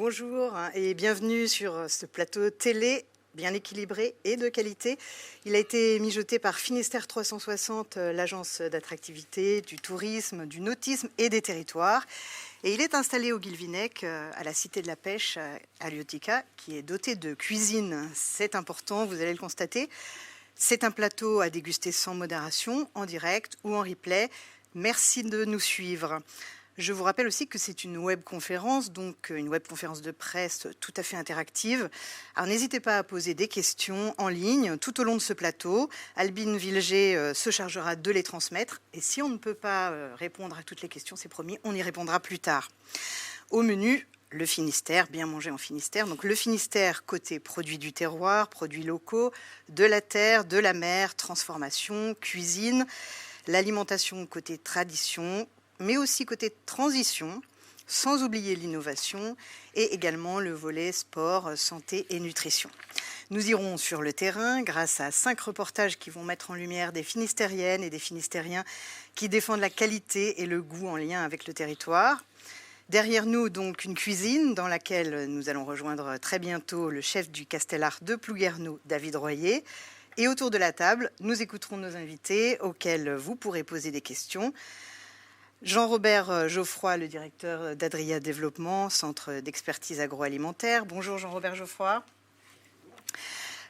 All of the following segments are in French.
Bonjour et bienvenue sur ce plateau télé bien équilibré et de qualité. Il a été mijoté par Finistère 360, l'agence d'attractivité, du tourisme, du nautisme et des territoires. Et il est installé au Guilvinec, à la Cité de la Pêche, à Liotica, qui est doté de cuisine. C'est important, vous allez le constater. C'est un plateau à déguster sans modération, en direct ou en replay. Merci de nous suivre. Je vous rappelle aussi que c'est une webconférence, donc une webconférence de presse tout à fait interactive. Alors n'hésitez pas à poser des questions en ligne tout au long de ce plateau. Albine Vilger se chargera de les transmettre. Et si on ne peut pas répondre à toutes les questions, c'est promis, on y répondra plus tard. Au menu, le Finistère, bien manger en Finistère. Donc le Finistère côté produits du terroir, produits locaux, de la terre, de la mer, transformation, cuisine. L'alimentation côté tradition, mais aussi côté transition, sans oublier l'innovation et également le volet sport, santé et nutrition. Nous irons sur le terrain grâce à 5 reportages qui vont mettre en lumière des Finistériennes et des Finistériens qui défendent la qualité et le goût en lien avec le territoire. Derrière nous, donc, une cuisine dans laquelle nous allons rejoindre très bientôt le chef du Castellar de Plouguerneau, David Royer. Et autour de la table, nous écouterons nos invités auxquels vous pourrez poser des questions. Jean-Robert Geoffroy, le directeur d'Adria Développement, centre d'expertise agroalimentaire. Bonjour Jean-Robert Geoffroy.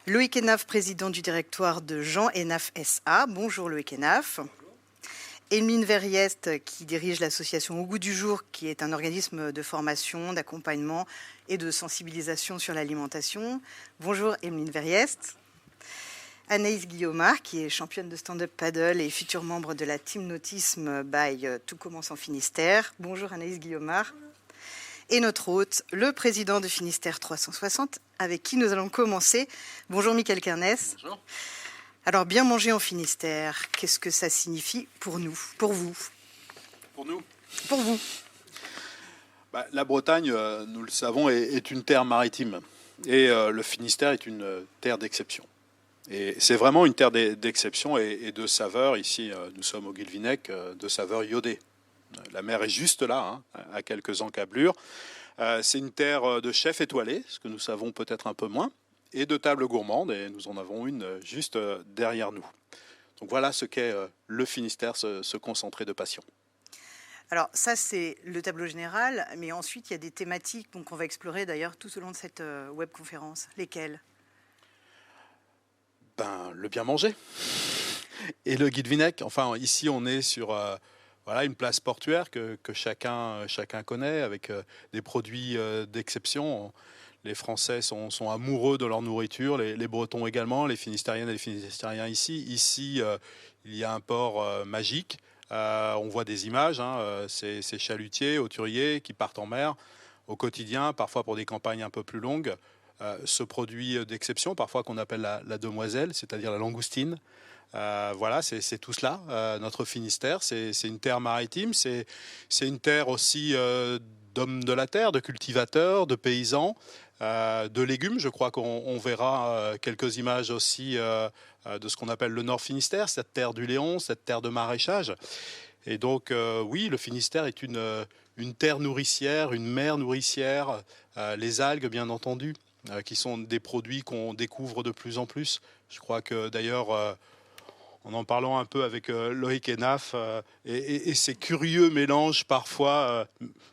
Loïc Hénaf, président du directoire de Jean Hénaf SA. Bonjour Loïc Hénaf. Emeline Verriest, qui dirige l'association Au Goût du Jour, qui est un organisme de formation, d'accompagnement et de sensibilisation sur l'alimentation. Bonjour Emeline Verriest. Anaïs Guillaumard, qui est championne de stand-up paddle et future membre de la team nautisme by Tout commence en Finistère. Bonjour Anaïs Guillaumard. Et notre hôte, le président de Finistère 360, avec qui nous allons commencer. Bonjour Mickaël Kernès. Bonjour. Alors, bien manger en Finistère, qu'est-ce que ça signifie pour nous, pour vous? Pour nous Pour vous. La Bretagne, nous le savons, est une terre maritime. Et le Finistère est une terre d'exception. Et c'est vraiment une terre d'exception et de saveurs. Ici, nous sommes au Guilvinec, de saveurs iodées. La mer est juste là, à quelques encablures. C'est une terre de chefs étoilés, ce que nous savons peut-être un peu moins, et de tables gourmandes, et nous en avons une juste derrière nous. Donc voilà ce qu'est le Finistère, ce concentré de passion. Alors ça, c'est le tableau général, mais ensuite, il y a des thématiques qu'on va explorer d'ailleurs tout au long de cette webconférence. Lesquelles? Le bien manger et le Guilvinec. Enfin, ici, on est sur une place portuaire que chacun connaît, avec des produits d'exception. Les Français sont amoureux de leur nourriture, les Bretons également, les Finistériennes et les Finistériens ici. Ici, il y a un port magique. On voit des images, ces chalutiers, hauturiers qui partent en mer au quotidien, parfois pour des campagnes un peu plus longues. Ce produit d'exception, parfois qu'on appelle la demoiselle, c'est-à-dire la langoustine. C'est tout cela. Notre Finistère, c'est une terre maritime, c'est une terre aussi d'hommes de la terre, de cultivateurs, de paysans, de légumes. Je crois qu'on verra quelques images aussi de ce qu'on appelle le Nord Finistère, cette terre du Léon, cette terre de maraîchage. Et donc, oui, le Finistère est une terre nourricière, une mer nourricière, les algues, bien entendu, qui sont des produits qu'on découvre de plus en plus. Je crois que d'ailleurs, en parlant un peu avec Loïc Hénaf, et ces curieux mélanges parfois,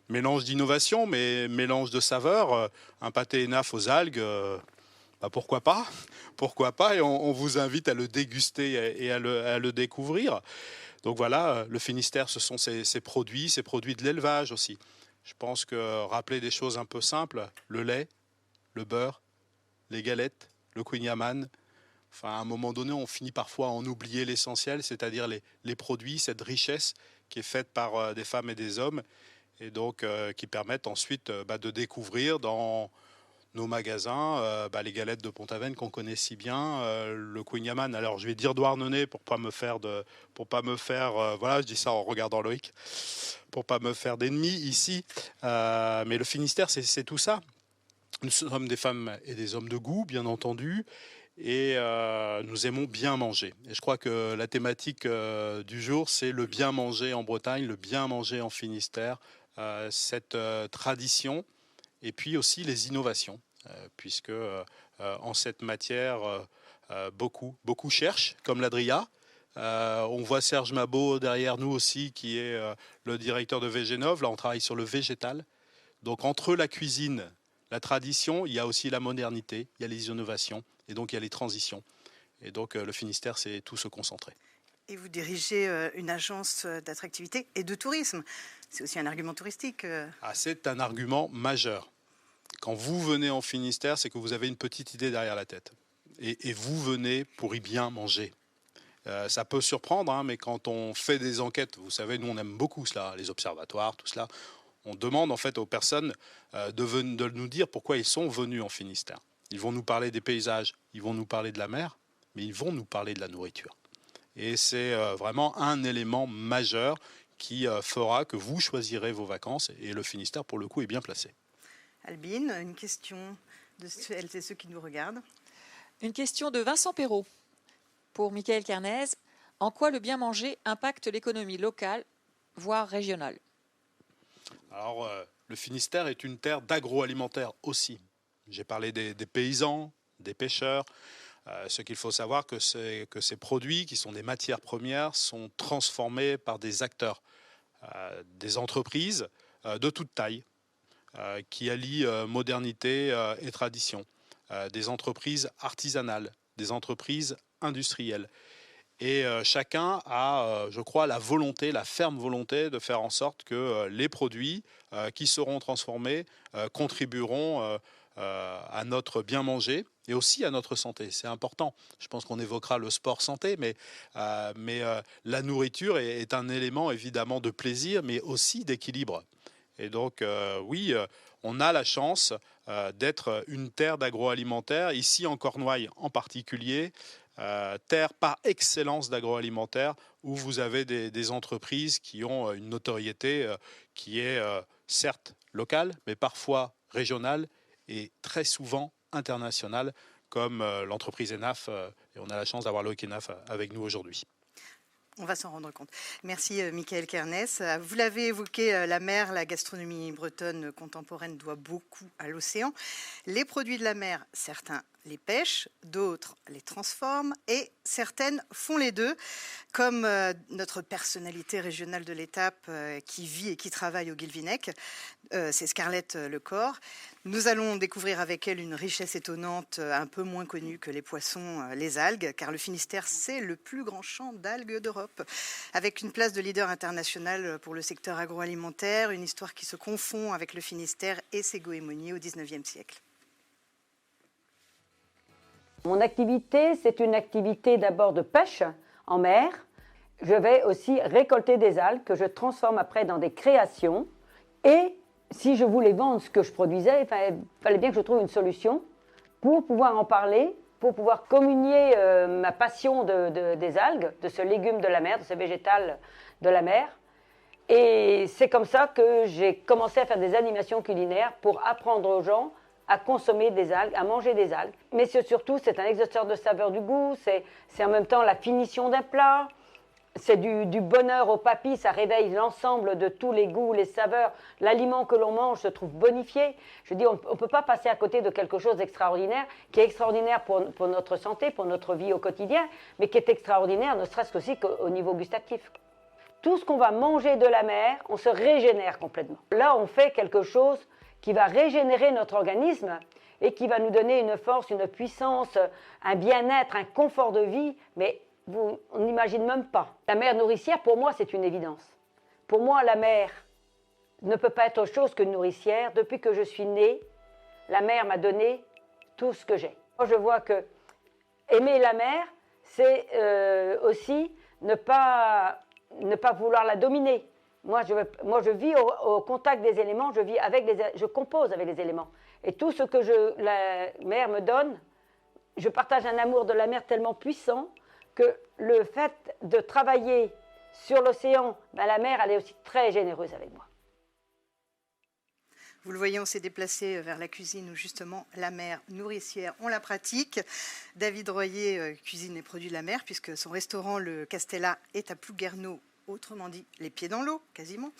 mélange d'innovation, mais mélange de saveurs, un pâté Hénaf aux algues, pourquoi pas? Pourquoi pas? Et on vous invite à le déguster et à le découvrir. Donc voilà, le Finistère, ce sont ces produits de l'élevage aussi. Je pense que rappeler des choses un peu simples, le lait, le beurre, les galettes, le kouign-amann. Enfin, à un moment donné, on finit parfois à en oublier l'essentiel, c'est-à-dire les produits, cette richesse qui est faite par des femmes et des hommes, et donc qui permettent ensuite de découvrir dans nos magasins les galettes de Pont-Aven qu'on connaît si bien, le kouign-amann. Alors, je vais dire Douarnenez pour pas me faire je dis ça en regardant Loïc, pour pas me faire d'ennemis ici. Mais le Finistère, c'est tout ça. Nous sommes des femmes et des hommes de goût, bien entendu, et nous aimons bien manger. Et je crois que la thématique du jour, c'est le bien manger en Bretagne, le bien manger en Finistère, cette tradition et puis aussi les innovations, puisque en cette matière, beaucoup cherchent, comme l'Adria. On voit Serge Mabot derrière nous aussi, qui est le directeur de Végénov. Là, on travaille sur le végétal. Donc entre la cuisine, la tradition, il y a aussi la modernité, il y a les innovations, et donc il y a les transitions. Et donc le Finistère, c'est tout se concentrer. Et vous dirigez une agence d'attractivité et de tourisme. C'est aussi un argument touristique. C'est un argument majeur. Quand vous venez en Finistère, c'est que vous avez une petite idée derrière la tête. Et vous venez pour y bien manger. Ça peut surprendre, hein, mais quand on fait des enquêtes, vous savez, nous on aime beaucoup cela, les observatoires, tout cela. On demande en fait aux personnes de nous dire pourquoi ils sont venus en Finistère. Ils vont nous parler des paysages, ils vont nous parler de la mer, mais ils vont nous parler de la nourriture. Et c'est vraiment un élément majeur qui fera que vous choisirez vos vacances, et le Finistère, pour le coup, est bien placé. Albine, une question de celles et ceux qui nous regardent. Une question de Vincent Perrault pour Michael Kernez. En quoi le bien manger impacte l'économie locale, voire régionale? Alors, le Finistère est une terre d'agroalimentaire aussi. J'ai parlé des paysans, des pêcheurs. Ce qu'il faut savoir, c'est que ces produits, qui sont des matières premières, sont transformés par des acteurs, des entreprises de toute taille, qui allient modernité et tradition, des entreprises artisanales, des entreprises industrielles. Et chacun a, je crois, la ferme volonté de faire en sorte que les produits qui seront transformés contribueront à notre bien manger et aussi à notre santé. C'est important. Je pense qu'on évoquera le sport santé, mais la nourriture est un élément évidemment de plaisir, mais aussi d'équilibre. Et donc, oui, on a la chance d'être une terre d'agroalimentaire, ici en Cornouailles en particulier, terre par excellence d'agroalimentaire, où vous avez des entreprises qui ont une notoriété qui est certes locale, mais parfois régionale et très souvent internationale, comme l'entreprise ENAF, et on a la chance d'avoir Loïc ENAF avec nous aujourd'hui. On va s'en rendre compte. Merci Michael Kernez. Vous l'avez évoqué, la mer, la gastronomie bretonne contemporaine doit beaucoup à l'océan. Les produits de la mer, certains les pêchent, d'autres les transforment et certaines font les deux, comme notre personnalité régionale de l'étape qui vit et qui travaille au Guilvinec, c'est Scarlett Lecor. Nous allons découvrir avec elle une richesse étonnante, un peu moins connue que les poissons, les algues, car le Finistère, c'est le plus grand champ d'algues d'Europe, avec une place de leader international pour le secteur agroalimentaire, une histoire qui se confond avec le Finistère et ses goémonies au XIXe siècle. Mon activité, c'est une activité d'abord de pêche en mer. Je vais aussi récolter des algues que je transforme après dans des créations. Et si je voulais vendre ce que je produisais, il fallait bien que je trouve une solution pour pouvoir en parler, pour pouvoir communier ma passion des algues, de ce légume de la mer, de ce végétal de la mer. Et c'est comme ça que j'ai commencé à faire des animations culinaires pour apprendre aux gens à consommer des algues, à manger des algues. Mais surtout, c'est un exhausteur de saveur du goût, c'est en même temps la finition d'un plat, c'est du bonheur au papilles, ça réveille l'ensemble de tous les goûts, les saveurs. L'aliment que l'on mange se trouve bonifié. Je dis, on ne peut pas passer à côté de quelque chose d'extraordinaire, qui est extraordinaire pour notre santé, pour notre vie au quotidien, mais qui est extraordinaire, ne serait-ce qu'aussi qu'au niveau gustatif. Tout ce qu'on va manger de la mer, on se régénère complètement. Là, on fait quelque chose qui va régénérer notre organisme et qui va nous donner une force, une puissance, un bien-être, un confort de vie, mais on n'imagine même pas. La mer nourricière, pour moi, c'est une évidence. Pour moi, la mer ne peut pas être autre chose que nourricière. Depuis que je suis née, la mer m'a donné tout ce que j'ai. Moi, je vois que aimer la mer, c'est aussi ne pas vouloir la dominer. Moi, je vis au contact des éléments, je compose avec les éléments. Et tout ce que la mer me donne, je partage un amour de la mer tellement puissant que le fait de travailler sur l'océan, la mer, elle est aussi très généreuse avec moi. Vous le voyez, on s'est déplacé vers la cuisine où justement la mer nourricière, on la pratique. David Royer cuisine les produits de la mer puisque son restaurant, le Castella, est à Plouguerneau autrement dit les pieds dans l'eau, quasiment.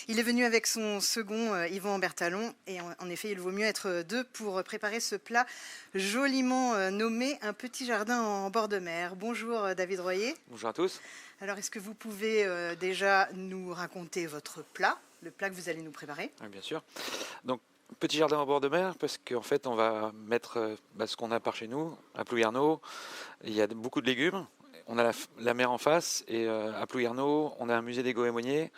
Il est venu avec son second, Yvan Bertalon, et en effet, il vaut mieux être deux pour préparer ce plat joliment nommé un petit jardin en bord de mer. Bonjour David Royer. Bonjour à tous. Alors, est-ce que vous pouvez déjà nous raconter votre plat, le plat que vous allez nous préparer? Oui, bien sûr. Donc, petit jardin en bord de mer, parce qu'en fait, on va mettre ce qu'on a par chez nous, à Plouguerneau. Il y a beaucoup de légumes. On a la mer en face, et à Plouguerneau, on a un musée des goémoniers.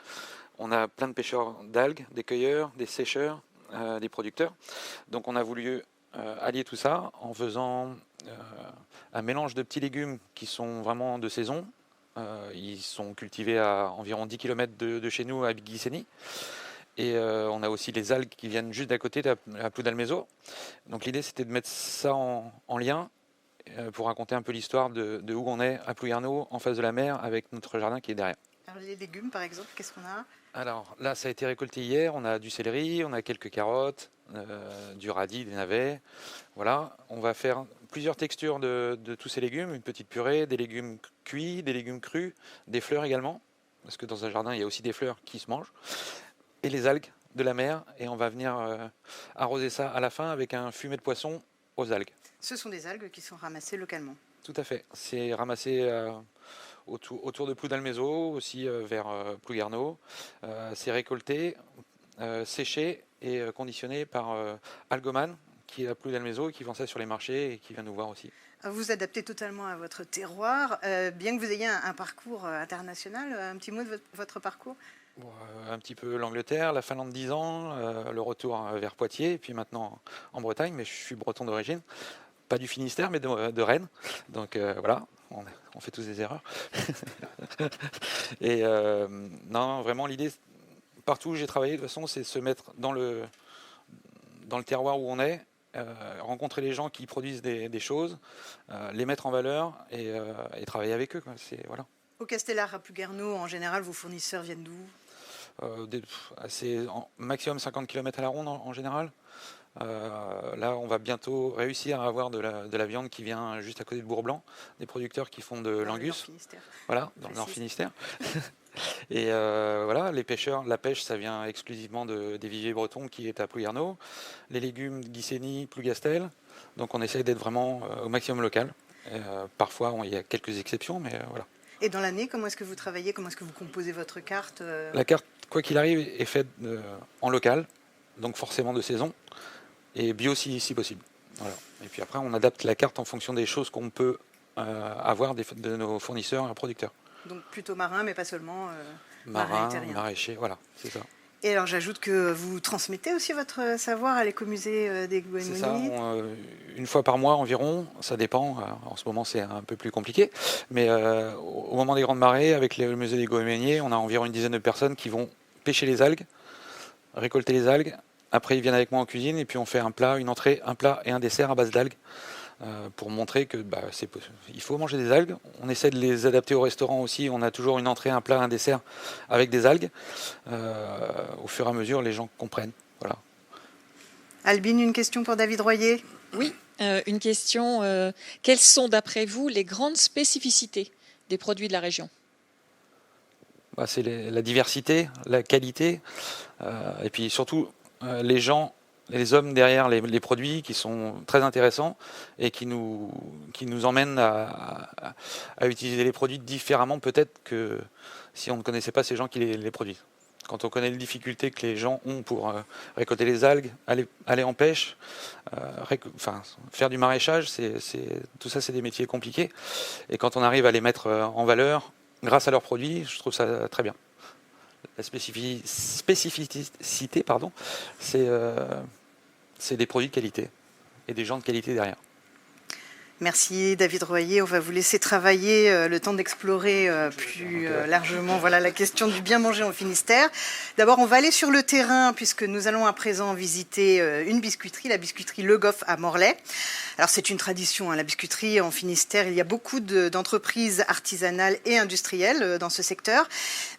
On a plein de pêcheurs d'algues, des cueilleurs, des sécheurs, des producteurs. Donc, on a voulu allier tout ça en faisant un mélange de petits légumes qui sont vraiment de saison. Ils sont cultivés à environ 10 km de chez nous, à Guissény. Et on a aussi les algues qui viennent juste d'à côté, à Ploudalmézeau. Donc l'idée, c'était de mettre ça en lien pour raconter un peu l'histoire de où on est, à Plouguerneau, en face de la mer, avec notre jardin qui est derrière. Alors les légumes, par exemple, qu'est-ce qu'on a? Alors là, ça a été récolté hier. On a du céleri, on a quelques carottes, du radis, des navets. Voilà, on va faire plusieurs textures de tous ces légumes, une petite purée, des légumes cuits, des légumes crus, des fleurs également, parce que dans un jardin, il y a aussi des fleurs qui se mangent, et les algues de la mer, et on va venir arroser ça à la fin avec un fumet de poisson aux algues. Ce sont des algues qui sont ramassées localement. Tout à fait, c'est ramassé autour de Ploudalmézeau, aussi vers Plouguerneau. C'est récolté, séché et conditionné par Algoman, qui est à Ploudalmézeau, qui vend ça sur les marchés et qui vient nous voir aussi. Vous adaptez totalement à votre terroir, bien que vous ayez un parcours international. Un petit mot de votre parcours? Un petit peu l'Angleterre, la Finlande 10 ans, le retour vers Poitiers, et puis maintenant en Bretagne, mais je suis breton d'origine. Pas du Finistère, mais de Rennes. Donc voilà, on fait tous des erreurs. Et non, vraiment, l'idée, partout où j'ai travaillé, de toute façon, c'est de se mettre dans le terroir où on est, rencontrer les gens qui produisent des choses, les mettre en valeur et travailler avec eux. Voilà. Au Castellar, à Plouguerneau, en général, vos fournisseurs viennent d'où? C'est maximum 50 km à la ronde en général. Là, on va bientôt réussir à avoir de la viande qui vient juste à côté de Bourg-Blanc, des producteurs qui font de l'angus. Voilà, dans le Nord Finistère. Et voilà, les pêcheurs, la pêche, ça vient exclusivement des viviers bretons qui est à Plouguerneau. Les légumes, Guissény, Plougastel. Donc on essaye d'être vraiment au maximum local. Parfois, il y a quelques exceptions, mais voilà. Et dans l'année, comment est-ce que vous travaillez? Comment est-ce que vous composez votre carte? La carte, quoi qu'il arrive, est faite en local, donc forcément de saison, et bio si possible. Voilà. Et puis après, on adapte la carte en fonction des choses qu'on peut avoir de nos fournisseurs et producteurs. Donc plutôt marin, mais pas seulement marin, maraîcher, voilà, c'est ça. Et alors j'ajoute que vous transmettez aussi votre savoir à l'écomusée des goémoniers. C'est ça, une fois par mois environ, ça dépend. En ce moment c'est un peu plus compliqué, mais au moment des grandes marées, avec le musée des goémoniers, on a environ une dizaine de personnes qui vont pêcher les algues, récolter les algues. Après ils viennent avec moi en cuisine et puis on fait un plat, une entrée, un plat et un dessert à base d'algues. Pour montrer que il faut manger des algues. On essaie de les adapter au restaurant aussi. On a toujours une entrée, un plat, un dessert avec des algues. Au fur et à mesure, les gens comprennent. Voilà. Albine, une question pour David Royer. Oui, une question. Quelles sont, d'après vous, les grandes spécificités des produits de la région? C'est la diversité, la qualité, et puis surtout les gens, les hommes derrière les produits qui sont très intéressants et qui nous emmènent à utiliser les produits différemment peut-être que si on ne connaissait pas ces gens qui les produisent. Quand on connaît les difficultés que les gens ont pour récolter les algues, aller en pêche, faire du maraîchage, tout ça c'est des métiers compliqués. Et quand on arrive à les mettre en valeur grâce à leurs produits, je trouve ça très bien. La spécificité, c'est des produits de qualité et des gens de qualité derrière. Merci David Royer. On va vous laisser travailler le temps d'explorer plus largement la question du bien manger en Finistère. D'abord, on va aller sur le terrain puisque nous allons à présent visiter une biscuiterie, la biscuiterie Le Goff à Morlaix. Alors c'est une tradition, la biscuiterie en Finistère. Il y a beaucoup d'entreprises artisanales et industrielles dans ce secteur.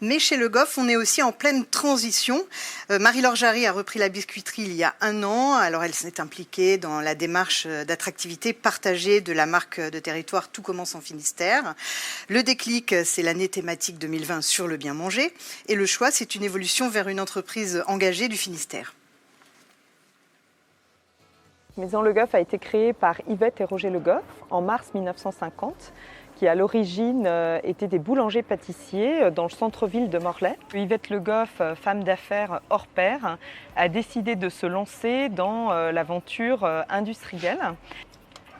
Mais chez Le Goff, on est aussi en pleine transition. Marie-Laure Jarry a repris la biscuiterie il y a 1 an. Alors elle s'est impliquée dans la démarche d'attractivité partagée de la marque de territoire Tout commence en Finistère. Le déclic, c'est l'année thématique 2020 sur le bien manger. Et le choix, c'est une évolution vers une entreprise engagée du Finistère. Maison Le Goff a été créée par Yvette et Roger Le Goff en mars 1950, qui à l'origine étaient des boulangers-pâtissiers dans le centre-ville de Morlaix. Yvette Le Goff, femme d'affaires hors pair, a décidé de se lancer dans l'aventure industrielle.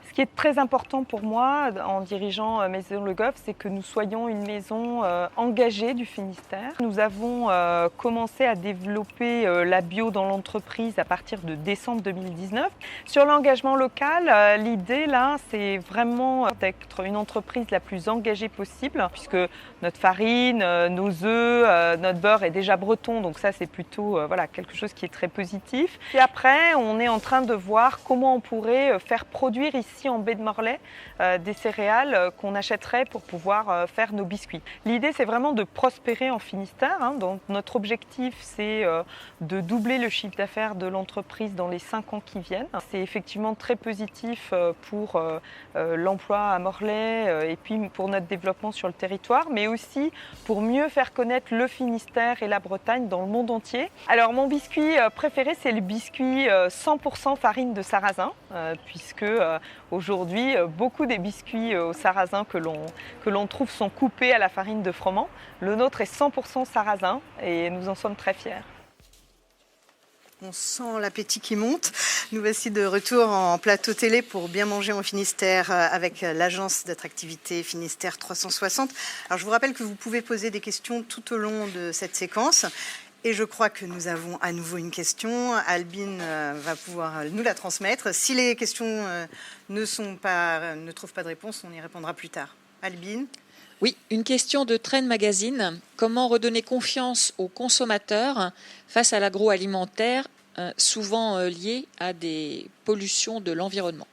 Ce qui est très important pour moi en dirigeant Maison Le Goff, c'est que nous soyons une maison engagée du Finistère. Nous avons commencé à développer la bio dans l'entreprise à partir de décembre 2019. Sur l'engagement local, l'idée là, c'est vraiment d'être une entreprise la plus engagée possible, puisque notre farine, nos œufs, notre beurre est déjà breton, donc ça c'est plutôt quelque chose qui est très positif. Et après, on est en train de voir comment on pourrait faire produire ici en baie de Morlaix des céréales qu'on achèterait pour pouvoir faire nos biscuits. L'idée, c'est vraiment de prospérer en Finistère. Donc notre objectif, c'est de doubler le chiffre d'affaires de l'entreprise dans les 5 ans qui viennent. C'est effectivement très positif pour l'emploi à Morlaix et puis pour notre développement sur le territoire, mais aussi pour mieux faire connaître le Finistère et la Bretagne dans le monde entier. Alors mon biscuit préféré, c'est le biscuit 100% farine de sarrasin, puisque aujourd'hui, beaucoup des biscuits au sarrasin que l'on trouve sont coupés à la farine de froment. Le nôtre est 100% sarrasin et nous en sommes très fiers. On sent l'appétit qui monte. Nous voici de retour en plateau télé pour bien manger en Finistère avec l'agence d'attractivité Finistère 360. Alors je vous rappelle que vous pouvez poser des questions tout au long de cette séquence. Et je crois que nous avons à nouveau une question. Albine va pouvoir nous la transmettre. Si les questions ne trouvent pas de réponse, on y répondra plus tard. Albine ? Oui, une question de Trend Magazine. Comment redonner confiance aux consommateurs face à l'agroalimentaire, souvent lié à des pollutions de l'environnement?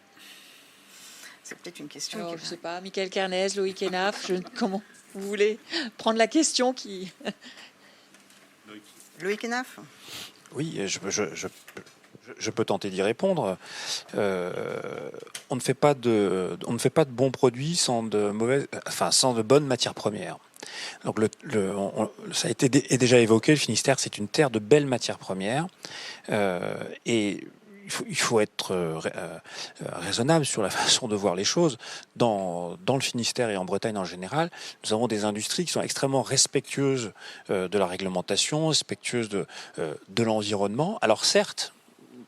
C'est peut-être une question. Alors, je ne sais pas, Michael Kernez, Loïc Henaf, comment vous voulez prendre la question qui... Loïc Henaf ? Oui, je peux tenter d'y répondre. On ne fait pas de bons produits sans de bonnes matières premières. Donc ça a été déjà évoqué. Le Finistère, c'est une terre de belles matières premières, et il faut être raisonnable sur la façon de voir les choses. Dans le Finistère et en Bretagne en général, nous avons des industries qui sont extrêmement respectueuses de la réglementation, respectueuses de l'environnement. Alors certes,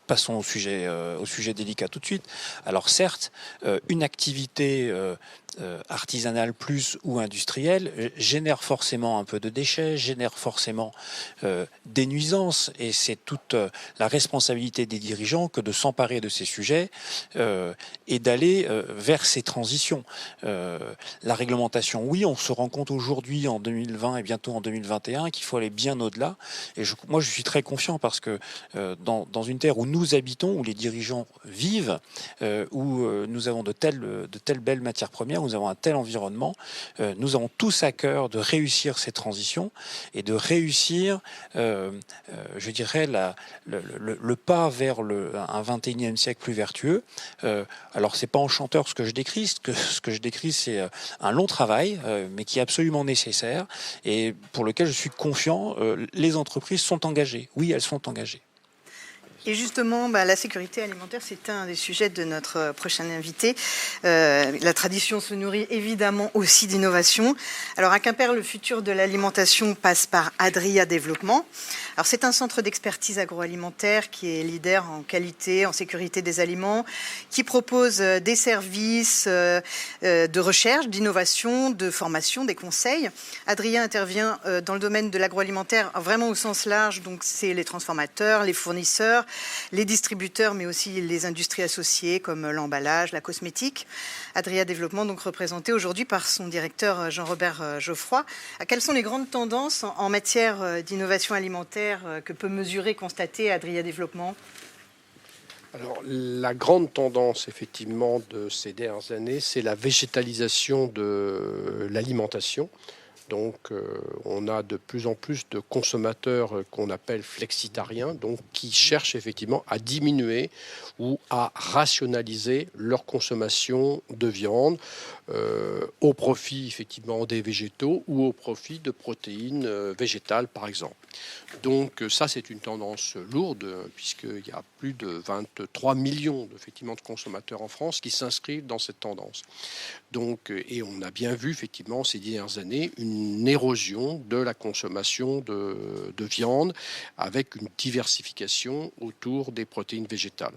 passons au sujet délicat tout de suite. Alors certes, une activité artisanale plus ou industrielle génère forcément un peu de déchets, génère forcément des nuisances, et c'est toute la responsabilité des dirigeants que de s'emparer de ces sujets et d'aller vers ces transitions. La réglementation, oui, on se rend compte aujourd'hui en 2020 et bientôt en 2021 qu'il faut aller bien au-delà, et moi je suis très confiant parce que dans une terre où nous habitons, où les dirigeants vivent, où nous avons de telles belles matières premières, nous avons un tel environnement, nous avons tous à cœur de réussir ces transitions et de réussir, je dirais, le pas vers un 21e siècle plus vertueux. Alors c'est pas enchanteur ce que je décris, ce que je décris c'est un long travail, mais qui est absolument nécessaire et pour lequel je suis confiant. Les entreprises sont engagées, oui, elles sont engagées. Et justement, la sécurité alimentaire, c'est un des sujets de notre prochain invité. La tradition se nourrit évidemment aussi d'innovation. Alors à Quimper, le futur de l'alimentation passe par Adria Développement. Alors c'est un centre d'expertise agroalimentaire qui est leader en qualité, en sécurité des aliments, qui propose des services de recherche, d'innovation, de formation, des conseils. Adria intervient dans le domaine de l'agroalimentaire vraiment au sens large, donc c'est les transformateurs, les fournisseurs, les distributeurs, mais aussi les industries associées comme l'emballage, la cosmétique. Adria Développement, donc représenté aujourd'hui par son directeur Jean-Robert Geoffroy. Quelles sont les grandes tendances en matière d'innovation alimentaire que peut mesurer, constater Adria Développement ? Alors, la grande tendance, effectivement, de ces dernières années, c'est la végétalisation de l'alimentation. Donc on a de plus en plus de consommateurs qu'on appelle flexitariens, donc qui cherchent effectivement à diminuer ou à rationaliser leur consommation de viande au profit effectivement des végétaux ou au profit de protéines végétales par exemple. Donc ça c'est une tendance lourde puisqu'il y a plus de 23 millions effectivement de consommateurs en France qui s'inscrivent dans cette tendance. Donc, et on a bien vu effectivement ces dernières années une érosion de la consommation de viande avec une diversification autour des protéines végétales.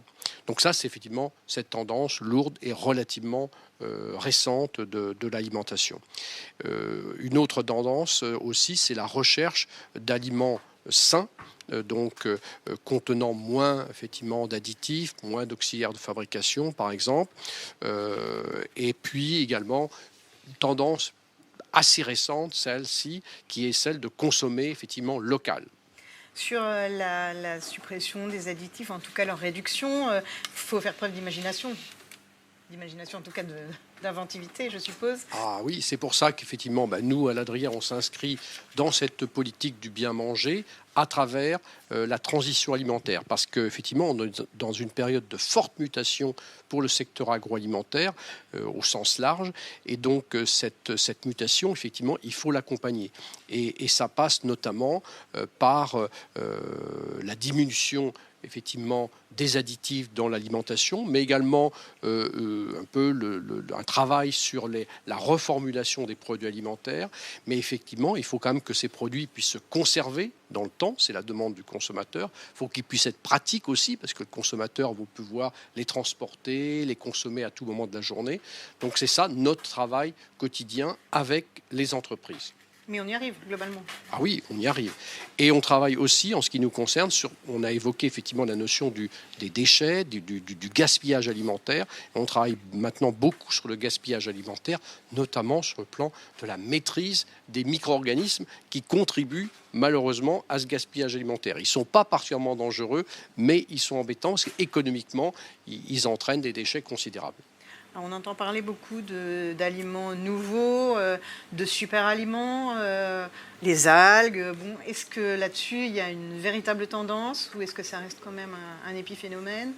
Donc ça c'est effectivement cette tendance lourde et relativement récente de l'alimentation. Une autre tendance aussi, c'est la recherche d'aliments sains, donc contenant moins effectivement d'additifs, moins d'auxiliaires de fabrication par exemple, et puis également une tendance assez récente, celle-ci, qui est celle de consommer effectivement local. Sur la suppression des additifs, en tout cas leur réduction, il faut faire preuve d'imagination. D'imagination, en tout cas d'inventivité, je suppose. Ah oui, c'est pour ça qu'effectivement, nous, à l'Adrière, on s'inscrit dans cette politique du bien manger à travers la transition alimentaire. Parce qu'effectivement, on est dans une période de forte mutation pour le secteur agroalimentaire, au sens large. Et donc, cette mutation, effectivement, il faut l'accompagner. Et ça passe notamment par la diminution effectivement des additifs dans l'alimentation, mais également un peu un travail sur la reformulation des produits alimentaires. Mais effectivement, il faut quand même que ces produits puissent se conserver dans le temps, c'est la demande du consommateur. Il faut qu'ils puissent être pratiques aussi, parce que le consommateur va pouvoir les transporter, les consommer à tout moment de la journée. Donc c'est ça notre travail quotidien avec les entreprises. Mais on y arrive, globalement. Ah oui, on y arrive. Et on travaille aussi, en ce qui nous concerne, on a évoqué effectivement la notion des déchets, du gaspillage alimentaire. On travaille maintenant beaucoup sur le gaspillage alimentaire, notamment sur le plan de la maîtrise des micro-organismes qui contribuent malheureusement à ce gaspillage alimentaire. Ils ne sont pas particulièrement dangereux, mais ils sont embêtants parce qu'économiquement, ils entraînent des déchets considérables. Alors, on entend parler beaucoup d'aliments nouveaux, de super-aliments, les algues. Bon, est-ce que là-dessus, il y a une véritable tendance ou est-ce que ça reste quand même un épiphénomène ?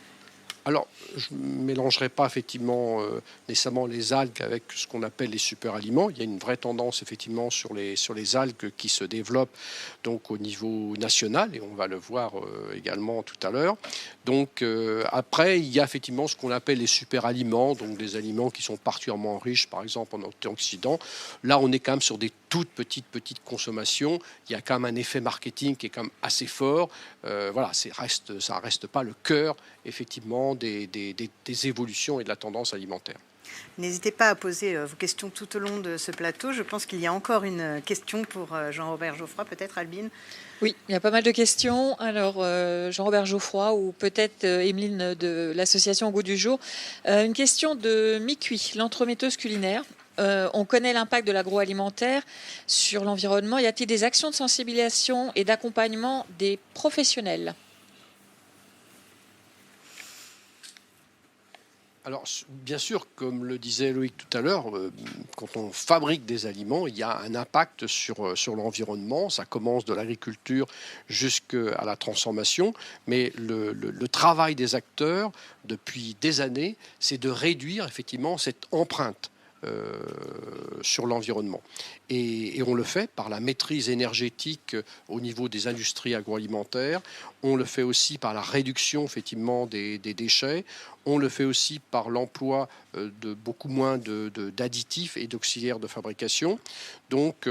Alors, je ne mélangerai pas effectivement nécessairement les algues avec ce qu'on appelle les super-aliments. Il y a une vraie tendance effectivement sur les algues qui se développent donc au niveau national et on va le voir également tout à l'heure. Donc après, il y a effectivement ce qu'on appelle les super-aliments, donc des aliments qui sont particulièrement riches, par exemple en antioxydants. Là, on est quand même sur des toutes petites consommations. Il y a quand même un effet marketing qui est quand même assez fort. Voilà, ça reste pas le cœur effectivement des évolutions et de la tendance alimentaire. N'hésitez pas à poser vos questions tout au long de ce plateau. Je pense qu'il y a encore une question pour Jean-Robert Geoffroy, peut-être Albine. Oui, il y a pas mal de questions. Alors, Jean-Robert Geoffroy ou peut-être Emeline de l'association Au Goût du Jour. Une question de Micui, l'entremetteuse culinaire. On connaît l'impact de l'agroalimentaire sur l'environnement. Y a-t-il des actions de sensibilisation et d'accompagnement des professionnels ? Alors, bien sûr, comme le disait Loïc tout à l'heure, quand on fabrique des aliments, il y a un impact sur l'environnement. Ça commence de l'agriculture jusqu'à la transformation. Mais le travail des acteurs, depuis des années, c'est de réduire effectivement cette empreinte sur l'environnement. Et on le fait par la maîtrise énergétique au niveau des industries agroalimentaires. On le fait aussi par la réduction effectivement des déchets. On le fait aussi par l'emploi de beaucoup moins d'additifs et d'auxiliaires de fabrication. Donc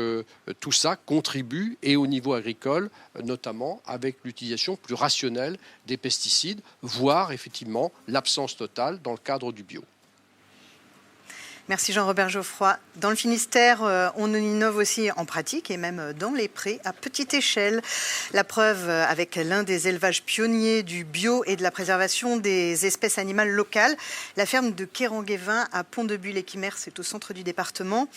tout ça contribue, et au niveau agricole, notamment avec l'utilisation plus rationnelle des pesticides, voire effectivement l'absence totale dans le cadre du bio. Merci Jean-Robert Geoffroy. Dans le Finistère, on innove aussi en pratique et même dans les prés à petite échelle. La preuve avec l'un des élevages pionniers du bio et de la préservation des espèces animales locales. La ferme de Kéranguévin à Pont-de-Bulle-Équimère, c'est au centre du département.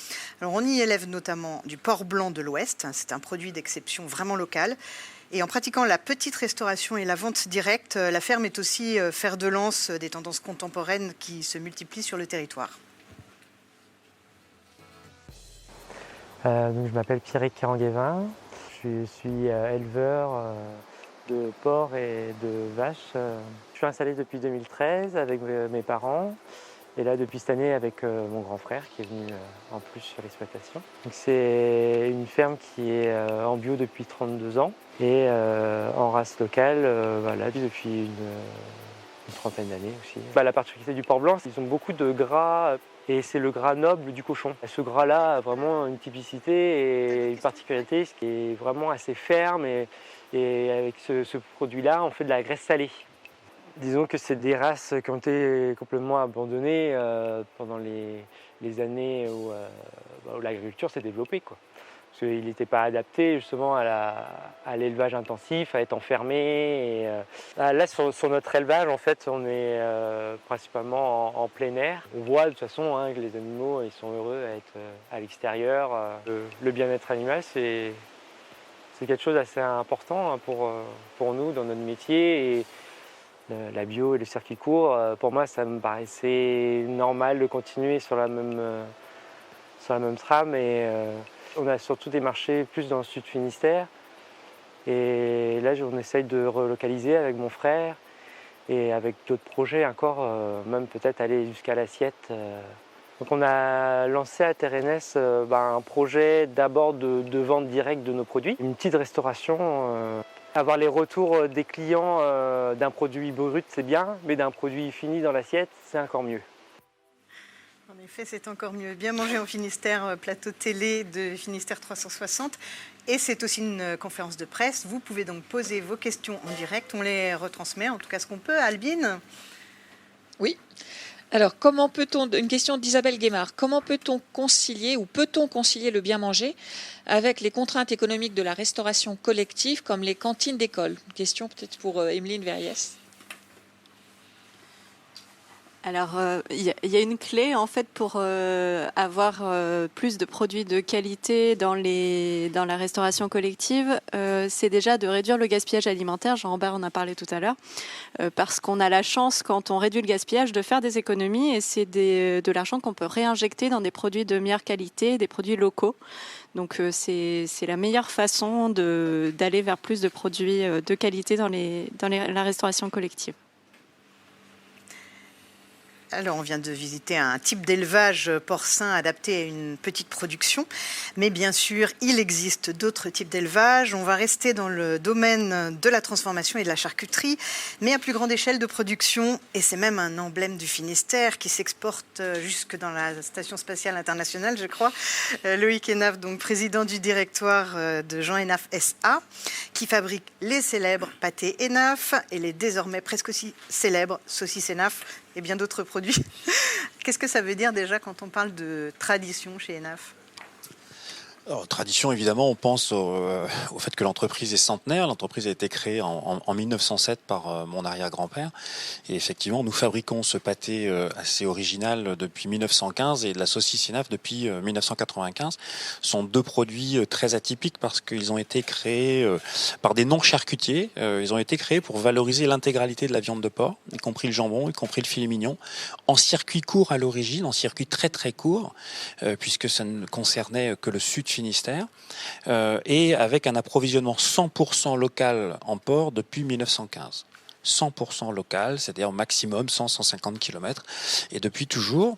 Alors on y élève notamment du porc blanc de l'Ouest. C'est un produit d'exception vraiment local. Et en pratiquant la petite restauration et la vente directe, la ferme est aussi fer de lance des tendances contemporaines qui se multiplient sur le territoire. Donc, je m'appelle Pierrick Caranguévin, je suis éleveur de porcs et de vaches. Je suis installé depuis 2013 avec mes parents et là depuis cette année avec mon grand frère qui est venu en plus sur l'exploitation. C'est une ferme qui est en bio depuis 32 ans et en race locale voilà, depuis une trentaine d'années aussi. La particularité du porc blanc, c'est qu'ils ont beaucoup de gras et c'est le gras noble du cochon. Ce gras-là a vraiment une typicité et une particularité, ce qui est vraiment assez ferme et avec ce produit-là, on fait de la graisse salée. Disons que c'est des races qui ont été complètement abandonnées pendant les années où l'agriculture s'est développée, quoi. Parce qu'il n'était pas adapté justement à l'élevage intensif, à être enfermé. Là, sur notre élevage, en fait, on est principalement en plein air. On voit de toute façon que les animaux ils sont heureux à être à l'extérieur. Le bien-être animal, c'est quelque chose d'assez important pour nous dans notre métier. Et la bio et le circuit court, pour moi, ça me paraissait normal de continuer sur la même trame. On a surtout des marchés plus dans le sud Finistère. Et là, on essaye de relocaliser avec mon frère et avec d'autres projets encore, même peut-être aller jusqu'à l'assiette. Donc on a lancé à Terrenès un projet d'abord de vente directe de nos produits. Une petite restauration. Avoir les retours des clients d'un produit brut, c'est bien, mais d'un produit fini dans l'assiette, c'est encore mieux. En effet, c'est encore mieux. Bien manger en Finistère, plateau télé de Finistère 360. Et c'est aussi une conférence de presse. Vous pouvez donc poser vos questions en direct. On les retransmet, en tout cas ce qu'on peut. Albine ? Oui. Alors, une question d'Isabelle Guémard. Comment peut-on concilier le bien manger avec les contraintes économiques de la restauration collective comme les cantines d'école ? Une question peut-être pour Emeline Verriès. Alors, il y a une clé en fait pour avoir plus de produits de qualité dans la restauration collective, c'est déjà de réduire le gaspillage alimentaire. Jean-Robert en a parlé tout à l'heure, parce qu'on a la chance quand on réduit le gaspillage de faire des économies et c'est de l'argent qu'on peut réinjecter dans des produits de meilleure qualité, des produits locaux. Donc c'est la meilleure façon d'aller vers plus de produits de qualité dans la restauration collective. Alors, on vient de visiter un type d'élevage porcin adapté à une petite production. Mais bien sûr, il existe d'autres types d'élevage. On va rester dans le domaine de la transformation et de la charcuterie, mais à plus grande échelle de production. Et c'est même un emblème du Finistère qui s'exporte jusque dans la Station spatiale internationale, je crois. Loïc Hénaf, donc président du directoire de Jean Hénaf SA, qui fabrique les célèbres pâtés Hénaf et les désormais presque aussi célèbres saucisses Hénaf et bien d'autres produits. Qu'est-ce que ça veut dire déjà quand on parle de tradition chez Hénaf ? Alors, tradition, évidemment, on pense au fait que l'entreprise est centenaire. L'entreprise a été créée en 1907 par mon arrière-grand-père. Et effectivement, nous fabriquons ce pâté assez original depuis 1915 et de la saucisse Hénaf depuis 1995. Ce sont deux produits très atypiques parce qu'ils ont été créés par des non-charcutiers. Ils ont été créés pour valoriser l'intégralité de la viande de porc, y compris le jambon, y compris le filet mignon, en circuit court à l'origine, en circuit très très court, puisque ça ne concernait que le sud Finistère, et avec un approvisionnement 100% local en porc depuis 1915. 100% local, c'est-à-dire au maximum 100-150 km, et depuis toujours,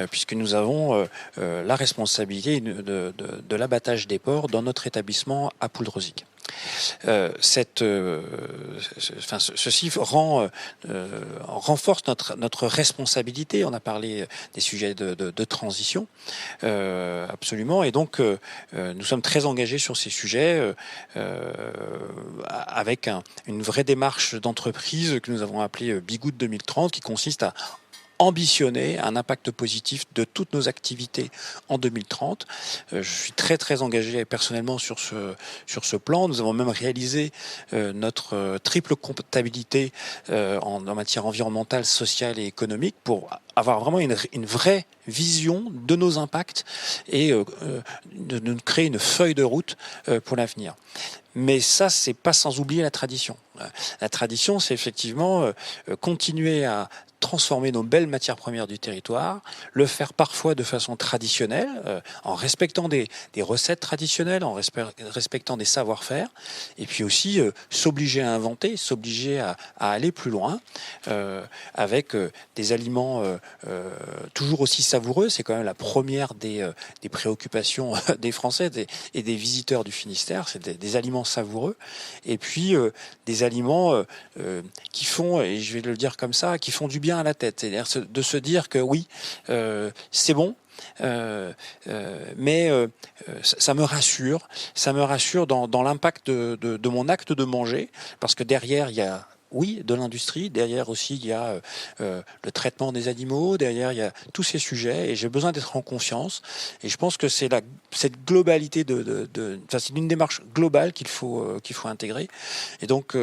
puisque nous avons la responsabilité de l'abattage des porcs dans notre établissement à Pouldreuzic. Ceci renforce notre responsabilité. On a parlé des sujets de transition, absolument, et donc nous sommes très engagés sur ces sujets avec une vraie démarche d'entreprise que nous avons appelée Bigoud 2030, qui consiste à ambitionner un impact positif de toutes nos activités en 2030. Je suis très très engagé personnellement sur ce plan. Nous avons même réalisé notre triple comptabilité en matière environnementale, sociale et économique pour avoir vraiment une vraie vision de nos impacts et de créer une feuille de route pour l'avenir. Mais ça, c'est pas sans oublier la tradition. La tradition, c'est effectivement continuer à transformer nos belles matières premières du territoire, le faire parfois de façon traditionnelle, en respectant des recettes traditionnelles, en respectant des savoir-faire, et puis aussi s'obliger à inventer, s'obliger à aller plus loin, avec des aliments toujours aussi savoureux. C'est quand même la première des préoccupations des Français et des visiteurs du Finistère, c'est des aliments savoureux, et puis des aliments qui font, et je vais le dire comme ça, qui font du bien à la tête, c'est-à-dire de se dire que oui, c'est bon, mais ça me rassure dans l'impact de mon acte de manger, parce que derrière il y a de l'industrie, derrière aussi il y a le traitement des animaux, derrière il y a tous ces sujets, et j'ai besoin d'être en confiance, et je pense que c'est cette globalité c'est une démarche globale qu'il faut intégrer, et donc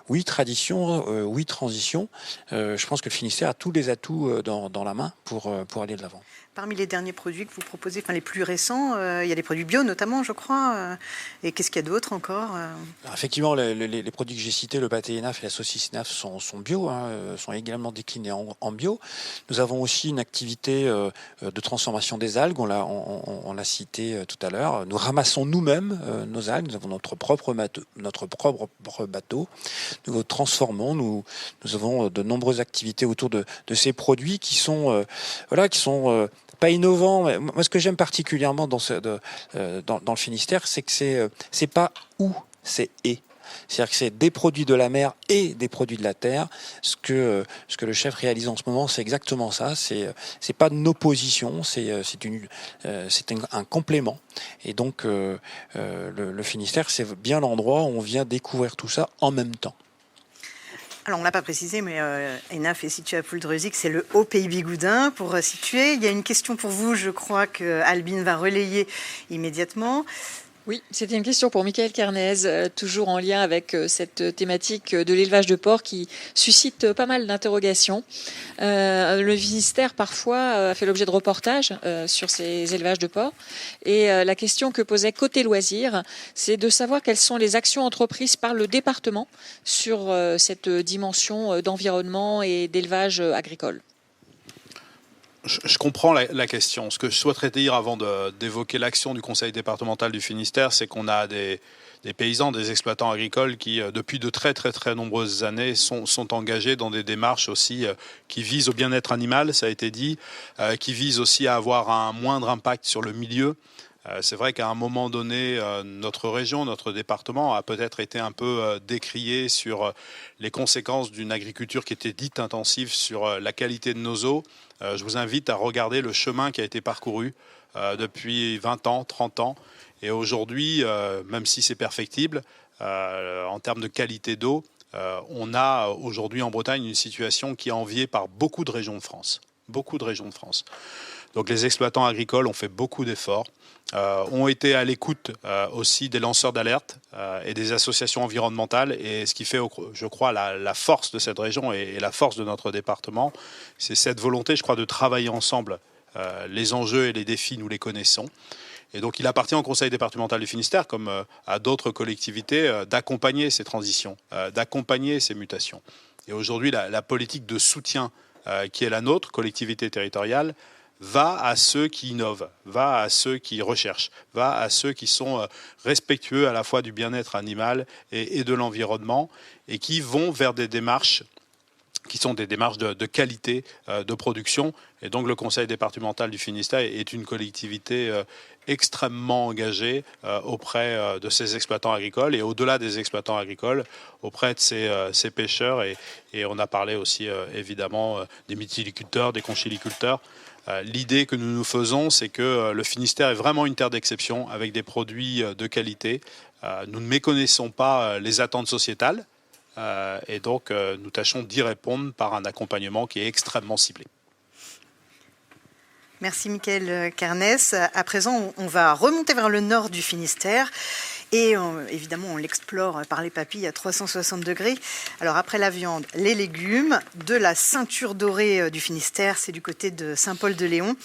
oui tradition, oui transition, je pense que le Finistère a tous les atouts dans la main pour aller de l'avant. Parmi les derniers produits que vous proposez, les plus récents, il y a des produits bio notamment, je crois. Et qu'est-ce qu'il y a d'autre encore Alors, effectivement, les produits que j'ai cités, le pâté ENAF et la saucisse ENAF sont bio, sont également déclinés en bio. Nous avons aussi une activité de transformation des algues, on l'a cité tout à l'heure. Nous ramassons nous-mêmes nos algues, nous avons notre propre bateau. Nous transformons, nous avons de nombreuses activités autour de ces produits qui sont pas innovant. Mais moi, ce que j'aime particulièrement dans le Finistère, c'est que c'est pas ou, c'est et. C'est-à-dire que c'est des produits de la mer et des produits de la terre. Ce que le chef réalise en ce moment, c'est exactement ça. C'est pas une opposition, c'est un complément. Et donc le Finistère, c'est bien l'endroit où on vient découvrir tout ça en même temps. Alors, on ne l'a pas précisé, mais ENAF est situé à Pouldreuzic, c'est le Haut-Pays Bigoudin pour situer. Il y a une question pour vous, je crois, que Albine va relayer immédiatement. Oui, c'était une question pour Michael Carnez, toujours en lien avec cette thématique de l'élevage de porc qui suscite pas mal d'interrogations. Le Finistère, parfois, a fait l'objet de reportages sur ces élevages de porc. Et la question que posait Côté Loisirs, c'est de savoir quelles sont les actions entreprises par le département sur cette dimension d'environnement et d'élevage agricole. Je comprends la question. Ce que je souhaiterais dire avant d'évoquer l'action du Conseil départemental du Finistère, c'est qu'on a des paysans, des exploitants agricoles qui, depuis de très très très nombreuses années, sont engagés dans des démarches aussi qui visent au bien-être animal, ça a été dit, qui visent aussi à avoir un moindre impact sur le milieu. C'est vrai qu'à un moment donné, notre région, notre département a peut-être été un peu décrié sur les conséquences d'une agriculture qui était dite intensive sur la qualité de nos eaux. Je vous invite à regarder le chemin qui a été parcouru depuis 20 ans, 30 ans. Et aujourd'hui, même si c'est perfectible, en termes de qualité d'eau, on a aujourd'hui en Bretagne une situation qui est enviée par beaucoup de régions de France. Beaucoup de régions de France. Donc les exploitants agricoles ont fait beaucoup d'efforts, ont été à l'écoute aussi des lanceurs d'alerte et des associations environnementales. Et ce qui fait, je crois, la force de cette région et la force de notre département, c'est cette volonté, je crois, de travailler ensemble. Les enjeux et les défis, nous les connaissons. Et donc il appartient au Conseil départemental du Finistère, comme à d'autres collectivités, d'accompagner ces transitions, d'accompagner ces mutations. Et aujourd'hui, la politique de soutien qui est la nôtre, collectivité territoriale, va à ceux qui innovent, va à ceux qui recherchent, va à ceux qui sont respectueux à la fois du bien-être animal et de l'environnement, et qui vont vers des démarches qui sont des démarches de qualité de production. Et donc le Conseil départemental du Finistère est une collectivité extrêmement engagée auprès de ses exploitants agricoles et au-delà des exploitants agricoles, auprès de ces pêcheurs. Et on a parlé aussi évidemment des mytiliculteurs, des conchiliculteurs. L'idée que nous nous faisons, c'est que le Finistère est vraiment une terre d'exception avec des produits de qualité. Nous ne méconnaissons pas les attentes sociétales et donc nous tâchons d'y répondre par un accompagnement qui est extrêmement ciblé. Merci Michael Carnez. À présent, on va remonter vers le nord du Finistère Et évidemment, on l'explore par les papilles à 360 degrés. Alors après la viande, les légumes, de la ceinture dorée du Finistère, c'est du côté de Saint-Paul-de-Léon.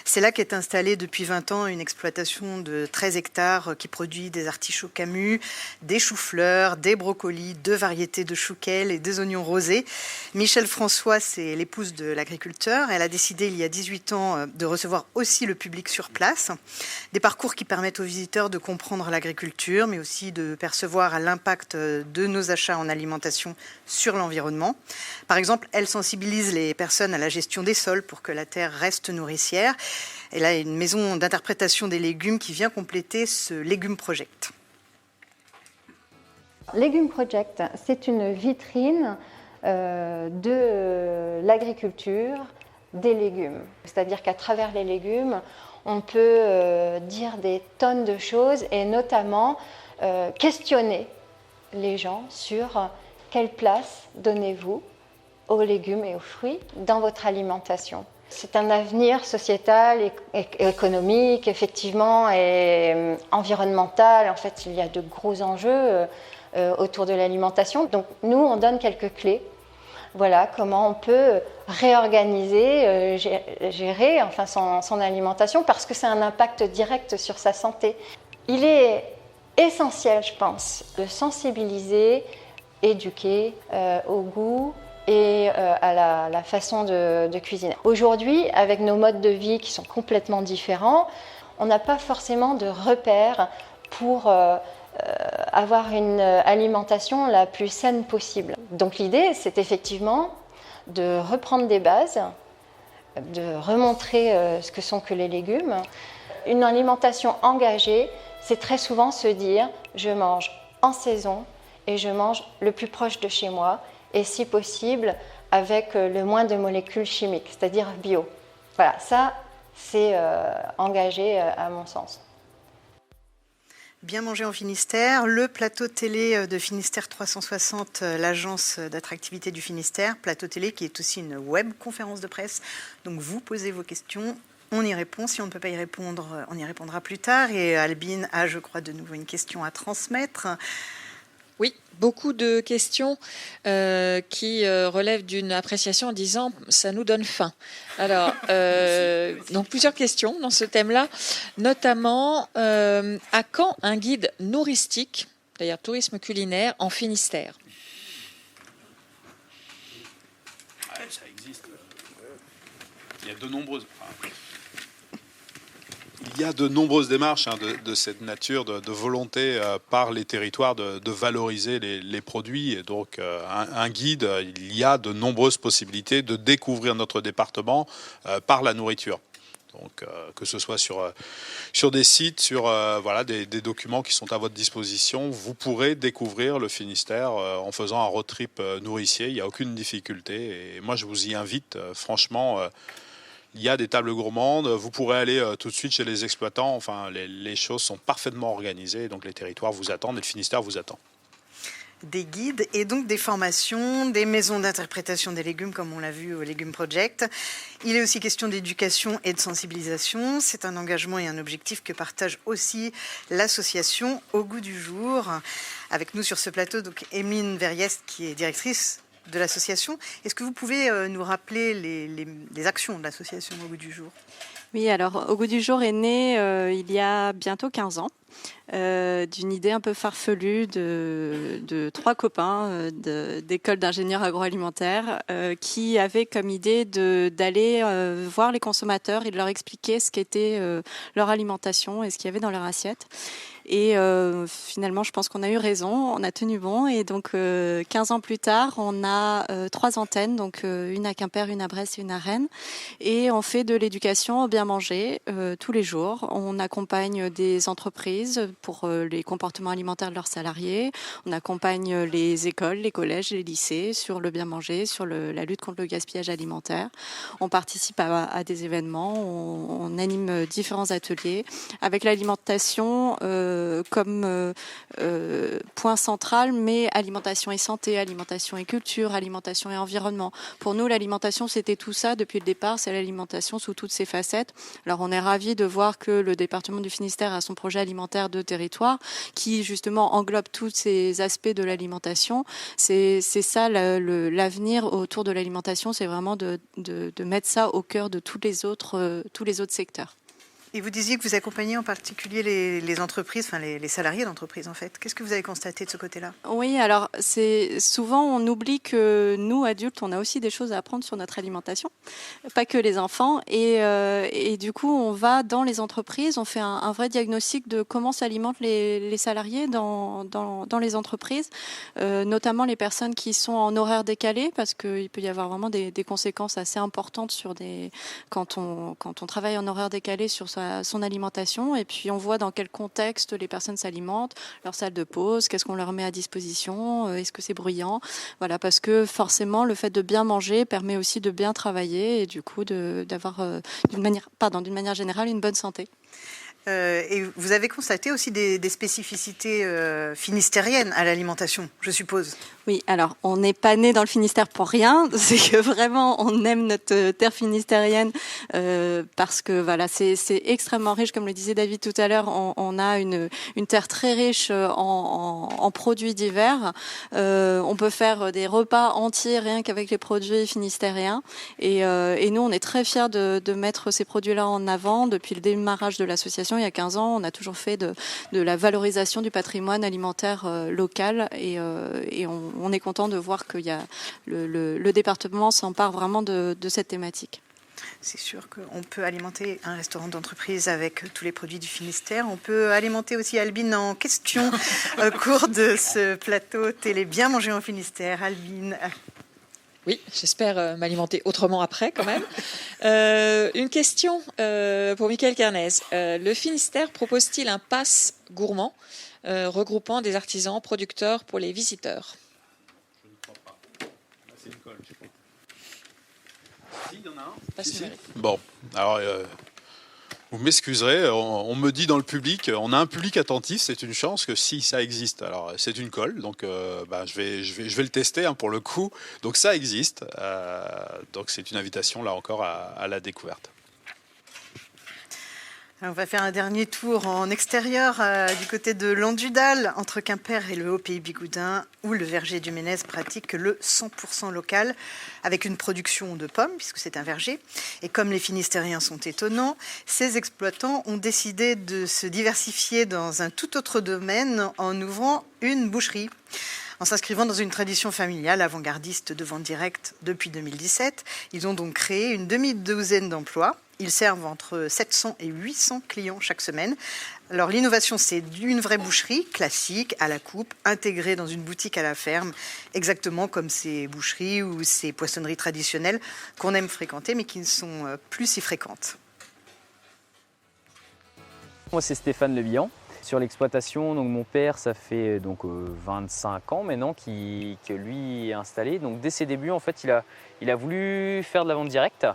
C'est là qu'est installée depuis 20 ans une exploitation de 13 hectares qui produit des artichauts camus, des choux-fleurs, des brocolis, 2 variétés de chouquelles et des oignons rosés. Michel François, c'est l'épouse de l'agriculteur. Elle a décidé il y a 18 ans de recevoir aussi le public sur place. Des parcours qui permettent aux visiteurs de comprendre l'agriculture, mais aussi de percevoir l'impact de nos achats en alimentation sur l'environnement. Par exemple, elle sensibilise les personnes à la gestion des sols pour que la terre reste nourricière. Elle a une maison d'interprétation des légumes qui vient compléter ce Légumes Project. Légumes Project, c'est une vitrine de l'agriculture, des légumes. C'est-à-dire qu'à travers les légumes, on peut dire des tonnes de choses et notamment questionner les gens sur quelle place donnez-vous aux légumes et aux fruits dans votre alimentation. C'est un avenir sociétal, économique, effectivement, et environnemental. En fait, il y a de gros enjeux autour de l'alimentation. Donc, nous, on donne quelques clés. Voilà comment on peut réorganiser, gérer enfin, son alimentation, parce que c'est un impact direct sur sa santé. Il est essentiel, je pense, de sensibiliser, éduquer au goût et à la façon de cuisiner. Aujourd'hui, avec nos modes de vie qui sont complètement différents, on n'a pas forcément de repères pour avoir une alimentation la plus saine possible. Donc l'idée, c'est effectivement de reprendre des bases, de remontrer ce que sont que les légumes. Une alimentation engagée, c'est très souvent se dire « je mange en saison et je mange le plus proche de chez moi » et si possible avec le moins de molécules chimiques, c'est-à-dire bio. Voilà, ça c'est engagé à mon sens. Bien manger en Finistère, le plateau télé de Finistère 360, l'agence d'attractivité du Finistère, plateau télé qui est aussi une web conférence de presse. Donc vous posez vos questions, on y répond. Si on ne peut pas y répondre, on y répondra plus tard. Et Albine a, je crois, de nouveau une question à transmettre. Oui, beaucoup de questions qui relèvent d'une appréciation en disant « ça nous donne faim ». Alors, donc plusieurs questions dans ce thème-là, notamment à quand un guide nouristique, d'ailleurs tourisme culinaire, en Finistère ? Ça existe. Il y a de nombreuses... Il y a de nombreuses démarches de cette nature, de volonté par les territoires de valoriser les produits. Et donc, un guide, il y a de nombreuses possibilités de découvrir notre département par la nourriture. Donc, que ce soit sur des sites, sur voilà, des documents qui sont à votre disposition, vous pourrez découvrir le Finistère en faisant un road trip nourricier. Il n'y a aucune difficulté. Et moi, je vous y invite, franchement... Il y a des tables gourmandes, vous pourrez aller tout de suite chez les exploitants, enfin les choses sont parfaitement organisées, donc les territoires vous attendent et le Finistère vous attend. Des guides et donc des formations, des maisons d'interprétation des légumes comme on l'a vu au Légumes Project. Il est aussi question d'éducation et de sensibilisation. C'est un engagement et un objectif que partage aussi l'association Au Goût du Jour. Avec nous sur ce plateau, donc Emeline Verriest qui est directrice de l'association. Est-ce que vous pouvez nous rappeler les actions de l'association Au Goût du Jour ? Oui, alors Au Goût du Jour est né il y a bientôt 15 ans d'une idée un peu farfelue de 3 copains d'école d'ingénieurs agroalimentaires qui avaient comme idée d'aller voir les consommateurs et de leur expliquer ce qu'était leur alimentation et ce qu'il y avait dans leur assiette. Et finalement, je pense qu'on a eu raison, on a tenu bon. Et donc, 15 ans plus tard, on a 3 antennes, donc une à Quimper, une à Brest et une à Rennes. Et on fait de l'éducation au bien manger tous les jours. On accompagne des entreprises pour les comportements alimentaires de leurs salariés. On accompagne les écoles, les collèges, les lycées sur le bien manger, sur la lutte contre le gaspillage alimentaire. On participe à des événements, on anime différents ateliers. Avec l'alimentation, point central, mais alimentation et santé, alimentation et culture, alimentation et environnement. Pour nous, l'alimentation, c'était tout ça depuis le départ, c'est l'alimentation sous toutes ses facettes. Alors on est ravis de voir que le département du Finistère a son projet alimentaire de territoire qui justement englobe tous ces aspects de l'alimentation. C'est ça l'avenir autour de l'alimentation, c'est vraiment de mettre ça au cœur de tous les autres secteurs. Et vous disiez que vous accompagnez en particulier les entreprises, enfin les salariés d'entreprise en fait. Qu'est-ce que vous avez constaté de ce côté-là? Oui, alors souvent on oublie que nous adultes, on a aussi des choses à apprendre sur notre alimentation, pas que les enfants. Et du coup, on va dans les entreprises, on fait un vrai diagnostic de comment s'alimentent les salariés dans les entreprises, notamment les personnes qui sont en horaire décalé, parce qu'il peut y avoir vraiment des conséquences assez importantes quand on travaille en horaire décalé sur son alimentation, et puis on voit dans quel contexte les personnes s'alimentent, leur salle de pause, qu'est-ce qu'on leur met à disposition, est-ce que c'est bruyant, voilà, parce que forcément le fait de bien manger permet aussi de bien travailler et du coup d'avoir d'une manière générale une bonne santé. Et vous avez constaté aussi des spécificités finistériennes à l'alimentation, je suppose. Oui, alors on n'est pas né dans le Finistère pour rien, c'est que vraiment on aime notre terre finistérienne parce que voilà, c'est extrêmement riche, comme le disait David tout à l'heure, on a une terre très riche en produits divers. On peut faire des repas entiers rien qu'avec les produits finistériens et nous on est très fiers de mettre ces produits-là en avant. Depuis le démarrage de l'association il y a 15 ans, on a toujours fait de la valorisation du patrimoine alimentaire local et on est content de voir que le département s'empare vraiment de cette thématique. C'est sûr qu'on peut alimenter un restaurant d'entreprise avec tous les produits du Finistère. On peut alimenter aussi Albine en question au cours de ce plateau télé Bien manger en Finistère. Albine. Oui, j'espère m'alimenter autrement après quand même. Une question pour Michael Kernez. Le Finistère propose-t-il un pass gourmand regroupant des artisans producteurs pour les visiteurs? Je ne crois pas. Là, c'est une colle, je crois. Si, il y en a un. Pass Si. numérique. Bon, alors... vous m'excuserez, on me dit dans le public, on a un public attentif, c'est une chance que si ça existe. Alors c'est une colle, donc je vais le tester pour le coup. Donc ça existe, donc c'est une invitation là encore à la découverte. Alors, on va faire un dernier tour en extérieur du côté de Landudal, entre Quimper et le Haut-Pays Bigoudin, où le verger du Ménez pratique le 100% local, avec une production de pommes, puisque c'est un verger. Et comme les Finistériens sont étonnants, ces exploitants ont décidé de se diversifier dans un tout autre domaine en ouvrant une boucherie. En s'inscrivant dans une tradition familiale avant-gardiste de vente directe depuis 2017, ils ont donc créé une demi-douzaine d'emplois. Ils servent entre 700 et 800 clients chaque semaine. Alors l'innovation, c'est une vraie boucherie classique, à la coupe, intégrée dans une boutique à la ferme, exactement comme ces boucheries ou ces poissonneries traditionnelles qu'on aime fréquenter, mais qui ne sont plus si fréquentes. Moi, c'est Stéphane Lebillon. Sur l'exploitation, donc mon père, ça fait 25 ans maintenant que lui est installé. Donc dès ses débuts, en fait, il a voulu faire de la vente directe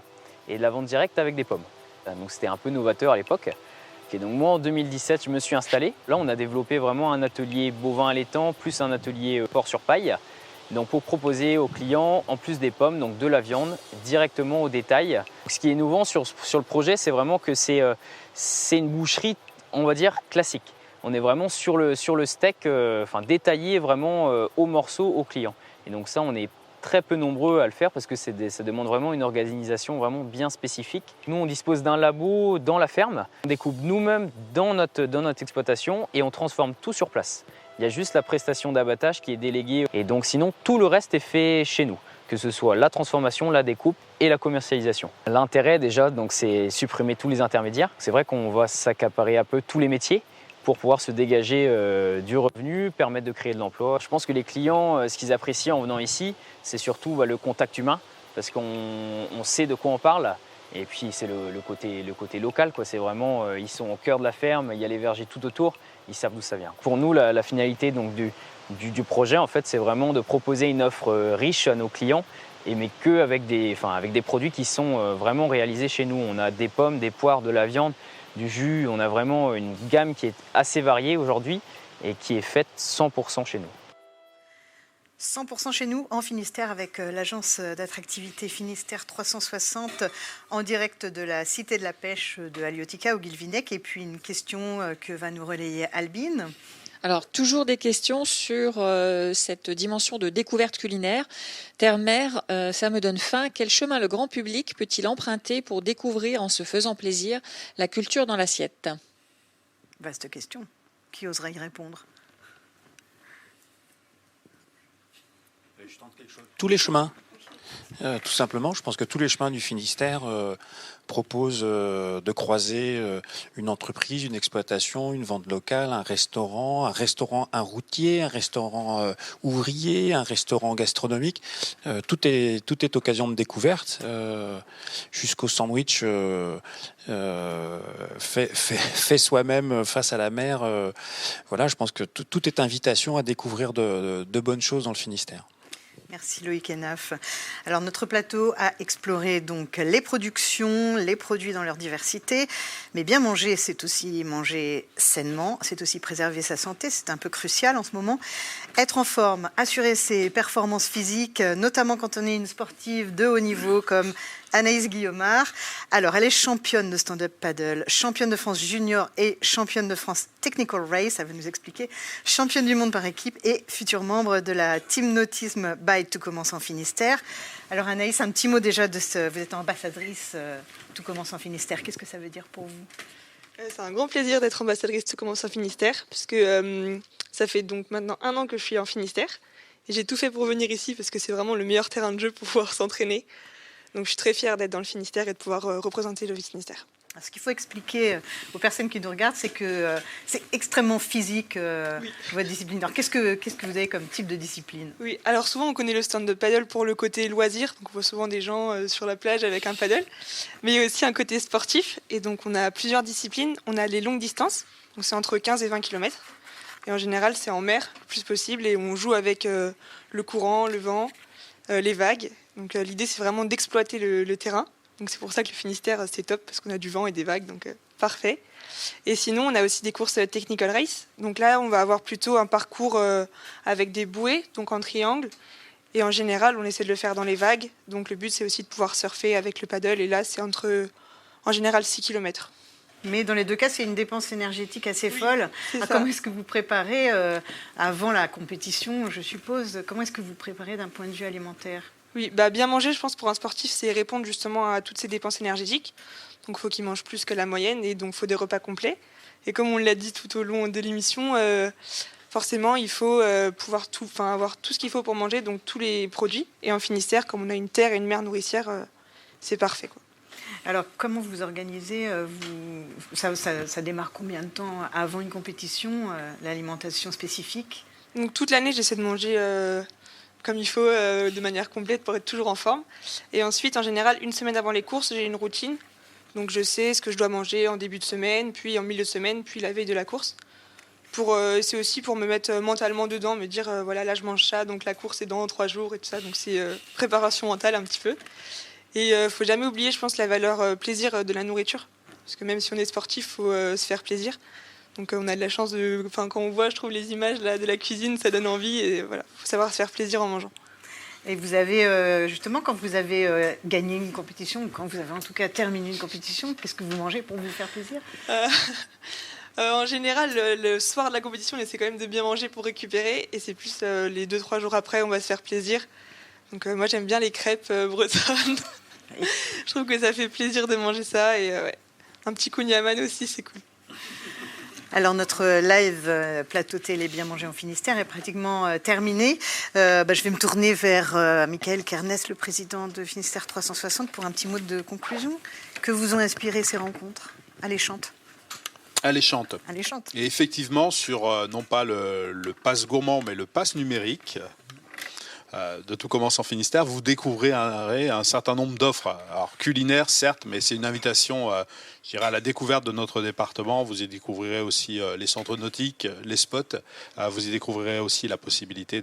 et de la vente directe avec des pommes. Donc c'était un peu novateur à l'époque. Et donc moi, en 2017, je me suis installé. Là, on a développé vraiment un atelier bovin allaitant plus un atelier porc sur paille. Donc pour proposer aux clients, en plus des pommes, donc de la viande directement au détail. Ce qui est innovant sur le projet, c'est vraiment que c'est une boucherie, on va dire, classique. On est vraiment sur le steak, détaillé vraiment au morceau au client. Et donc ça, on est très peu nombreux à le faire parce que ça demande vraiment une organisation vraiment bien spécifique. Nous, on dispose d'un labo dans la ferme. On découpe nous-mêmes dans notre exploitation et on transforme tout sur place. Il y a juste la prestation d'abattage qui est déléguée. Et donc sinon, tout le reste est fait chez nous, que ce soit la transformation, la découpe et la commercialisation. L'intérêt déjà, donc, c'est supprimer tous les intermédiaires. C'est vrai qu'on va s'accaparer un peu tous les métiers pour pouvoir se dégager du revenu, permettre de créer de l'emploi. Je pense que les clients, ce qu'ils apprécient en venant ici, c'est surtout le contact humain, parce qu'on sait de quoi on parle. Et puis c'est le côté local, quoi. C'est vraiment, ils sont au cœur de la ferme, il y a les vergers tout autour, ils savent d'où ça vient. Pour nous, la finalité donc, du projet, en fait, c'est vraiment de proposer une offre riche à nos clients, mais qu'avec des produits qui sont vraiment réalisés chez nous. On a des pommes, des poires, de la viande, du jus. On a vraiment une gamme qui est assez variée aujourd'hui et qui est faite 100% chez nous. 100% chez nous en Finistère avec l'agence d'attractivité Finistère 360 en direct de la Cité de la Pêche de Haliotica au Guilvinec. Et puis une question que va nous relayer Albine. Alors, toujours des questions sur cette dimension de découverte culinaire. Terre-mer, ça me donne faim. Quel chemin le grand public peut-il emprunter pour découvrir, en se faisant plaisir, la culture dans l'assiette ? Vaste question. Qui oserait y répondre ? Tous les chemins. Tout simplement, je pense que tous les chemins du Finistère proposent de croiser une entreprise, une exploitation, une vente locale, un restaurant, un routier, un restaurant ouvrier, un restaurant gastronomique. Tout est occasion de découverte, jusqu'au sandwich fait soi-même face à la mer. Voilà, je pense que tout est invitation à découvrir de bonnes choses dans le Finistère. Merci Loïc Henaf. Alors notre plateau a exploré donc les productions, les produits dans leur diversité, mais bien manger, c'est aussi manger sainement, c'est aussi préserver sa santé, c'est un peu crucial en ce moment. Être en forme, assurer ses performances physiques, notamment quand on est une sportive de haut niveau comme Anaïs Guillaumard. Alors, elle est championne de stand-up paddle, championne de France junior et championne de France technical race, ça va nous expliquer, championne du monde par équipe et future membre de la team nautisme by Tout commence en Finistère. Alors Anaïs, un petit mot déjà vous êtes ambassadrice Tout commence en Finistère. Qu'est-ce que ça veut dire pour vous ? C'est un grand plaisir d'être ambassadrice Tout commence en Finistère, puisque ça fait donc maintenant 1 an que je suis en Finistère. Et j'ai tout fait pour venir ici, parce que c'est vraiment le meilleur terrain de jeu pour pouvoir s'entraîner. Donc je suis très fière d'être dans le Finistère et de pouvoir représenter le Finistère. Ce qu'il faut expliquer aux personnes qui nous regardent, c'est que c'est extrêmement physique, votre discipline. Alors qu'est-ce que vous avez comme type de discipline ? Oui, alors souvent on connaît le stand-up paddle pour le côté loisir, donc on voit souvent des gens sur la plage avec un paddle, mais il y a aussi un côté sportif, et donc on a plusieurs disciplines. On a les longues distances, donc c'est entre 15 et 20 km, et en général c'est en mer le plus possible, et on joue avec le courant, le vent, les vagues. Donc l'idée c'est vraiment d'exploiter le terrain. Donc c'est pour ça que le Finistère c'est top, parce qu'on a du vent et des vagues, donc parfait. Et sinon on a aussi des courses technical race. Donc là on va avoir plutôt un parcours avec des bouées, donc en triangle. Et en général on essaie de le faire dans les vagues. Donc le but c'est aussi de pouvoir surfer avec le paddle. Et là c'est en général 6 km. Mais dans les deux cas, c'est une dépense énergétique assez folle. Comment est-ce que vous préparez avant la compétition, je suppose ? Comment est-ce que vous préparez d'un point de vue alimentaire ? Oui, bien manger, je pense, pour un sportif, c'est répondre justement à toutes ces dépenses énergétiques. Donc il faut qu'il mange plus que la moyenne, et donc il faut des repas complets. Et comme on l'a dit tout au long de l'émission, forcément, il faut pouvoir avoir tout ce qu'il faut pour manger, donc tous les produits. Et en Finistère, comme on a une terre et une mer nourricière, c'est parfait, quoi. Alors, comment vous organisez ça démarre combien de temps avant une compétition, l'alimentation spécifique ? Donc toute l'année, j'essaie de manger comme il faut, de manière complète pour être toujours en forme. Et ensuite, en général, 1 semaine avant les courses, j'ai une routine. Donc je sais ce que je dois manger en début de semaine, puis en milieu de semaine, puis la veille de la course. C'est aussi pour me mettre mentalement dedans, me dire, voilà, là je mange ça, donc la course est dans 3 jours et tout ça. Donc c'est préparation mentale un petit peu. Et il ne faut jamais oublier, je pense, la valeur plaisir de la nourriture. Parce que même si on est sportif, il faut se faire plaisir. Donc on a de la chance quand on voit, je trouve, les images là, de la cuisine, ça donne envie. Et voilà, faut savoir se faire plaisir en mangeant. Et vous avez, justement, quand vous avez gagné une compétition, ou quand vous avez en tout cas terminé une compétition, qu'est-ce que vous mangez pour vous faire plaisir ? En général, le soir de la compétition, on essaie quand même de bien manger pour récupérer. Et c'est plus les 2-3 jours après, on va se faire plaisir. Donc moi, j'aime bien les crêpes bretonnes. Je trouve que ça fait plaisir de manger ça. Et un petit kouign-amann aussi, c'est cool. Alors notre live plateau télé Bien manger en Finistère est pratiquement terminé. Je vais me tourner vers Michael Kernes, le président de Finistère 360, pour un petit mot de conclusion. Que vous ont inspiré ces rencontres alléchantes ? Alléchante. Et effectivement, sur non pas le pass gourmand, mais le pass numérique, de Tout commence en Finistère, vous découvrirez un certain nombre d'offres. Alors culinaires, certes, mais c'est une invitation, je dirais, à la découverte de notre département. Vous y découvrirez aussi les centres nautiques, les spots. Vous y découvrirez aussi la possibilité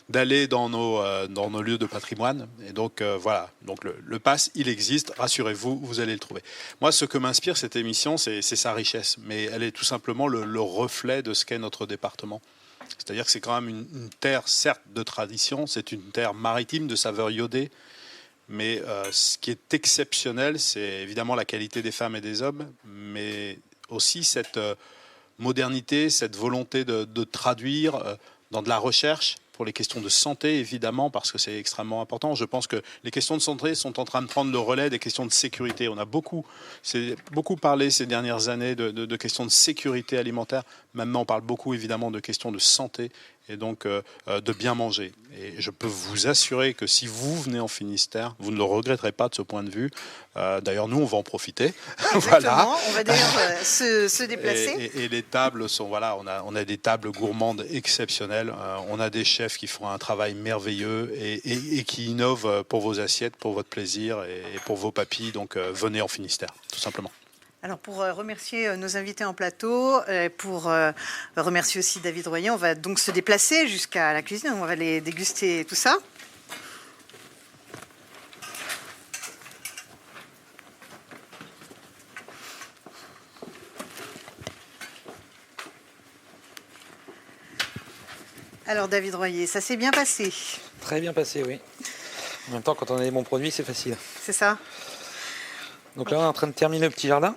d'aller dans nos lieux de patrimoine. Et donc voilà, donc le pass, il existe. Rassurez-vous, vous allez le trouver. Moi, ce que m'inspire cette émission, c'est sa richesse, mais elle est tout simplement le reflet de ce qu'est notre département. C'est-à-dire que c'est quand même une terre, certes, de tradition, c'est une terre maritime de saveurs iodées, mais ce qui est exceptionnel, c'est évidemment la qualité des femmes et des hommes, mais aussi cette modernité, cette volonté de traduire dans de la recherche, pour les questions de santé, évidemment, parce que c'est extrêmement important. Je pense que les questions de santé sont en train de prendre le relais des questions de sécurité. On a beaucoup parlé ces dernières années de questions de sécurité alimentaire. Maintenant, on parle beaucoup, évidemment, de questions de santé et donc de bien manger. Et je peux vous assurer que si vous venez en Finistère, vous ne le regretterez pas de ce point de vue. D'ailleurs, nous, on va en profiter. Exactement, Voilà. On va d'ailleurs se déplacer. Et les tables sont, voilà, on a des tables gourmandes exceptionnelles. On a des chefs qui font un travail merveilleux et qui innovent pour vos assiettes, pour votre plaisir et pour vos papilles. Donc, venez en Finistère, tout simplement. Alors pour remercier nos invités en plateau, pour remercier aussi David Royer, on va donc se déplacer jusqu'à la cuisine, on va aller déguster tout ça. Alors David Royer, ça s'est bien passé? Très bien passé, oui. En même temps, quand on a des bons produits, c'est facile. C'est ça. Donc là, on est en train de terminer le petit jardin.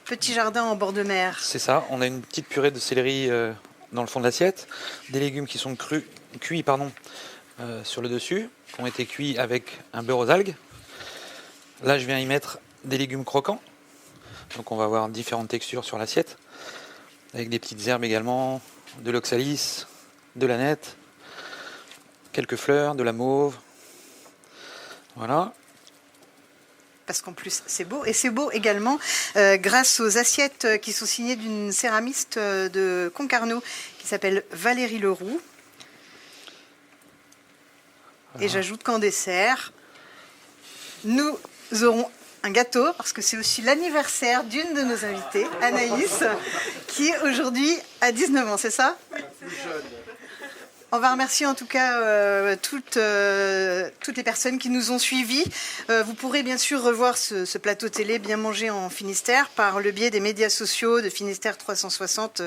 Petit jardin en bord de mer. C'est ça, on a une petite purée de céleri dans le fond de l'assiette, des légumes qui sont cuits sur le dessus, qui ont été cuits avec un beurre aux algues. Là, je viens y mettre des légumes croquants, donc on va avoir différentes textures sur l'assiette, avec des petites herbes également, de l'oxalis, de l'aneth, quelques fleurs, de la mauve. Voilà. Parce qu'en plus, c'est beau. Et c'est beau également grâce aux assiettes qui sont signées d'une céramiste de Concarneau qui s'appelle Valérie Leroux. Voilà. Et j'ajoute qu'en dessert, nous aurons un gâteau, parce que c'est aussi l'anniversaire d'une de nos invitées, Anaïs, qui aujourd'hui a 19 ans, c'est ça? On va remercier en tout cas toutes les personnes qui nous ont suivis. Vous pourrez bien sûr revoir ce plateau télé Bien manger en Finistère par le biais des médias sociaux de Finistère 360,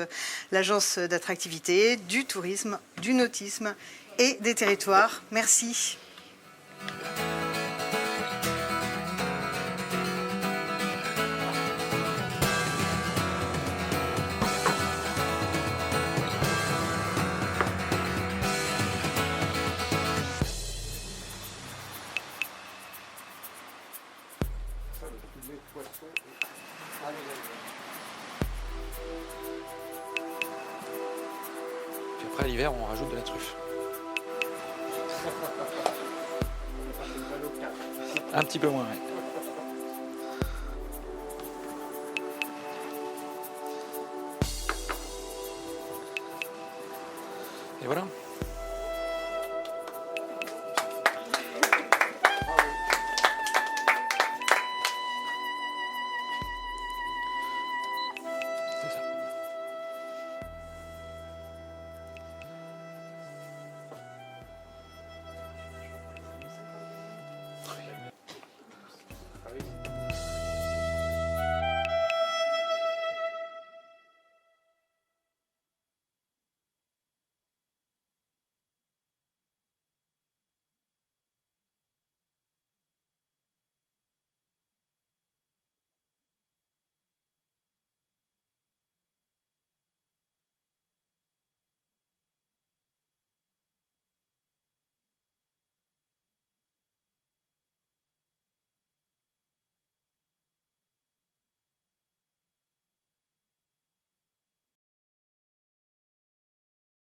l'agence d'attractivité, du tourisme, du nautisme et des territoires. Merci. Puis après, à l'hiver, on rajoute de la truffe. Un petit peu moins, oui. Et voilà.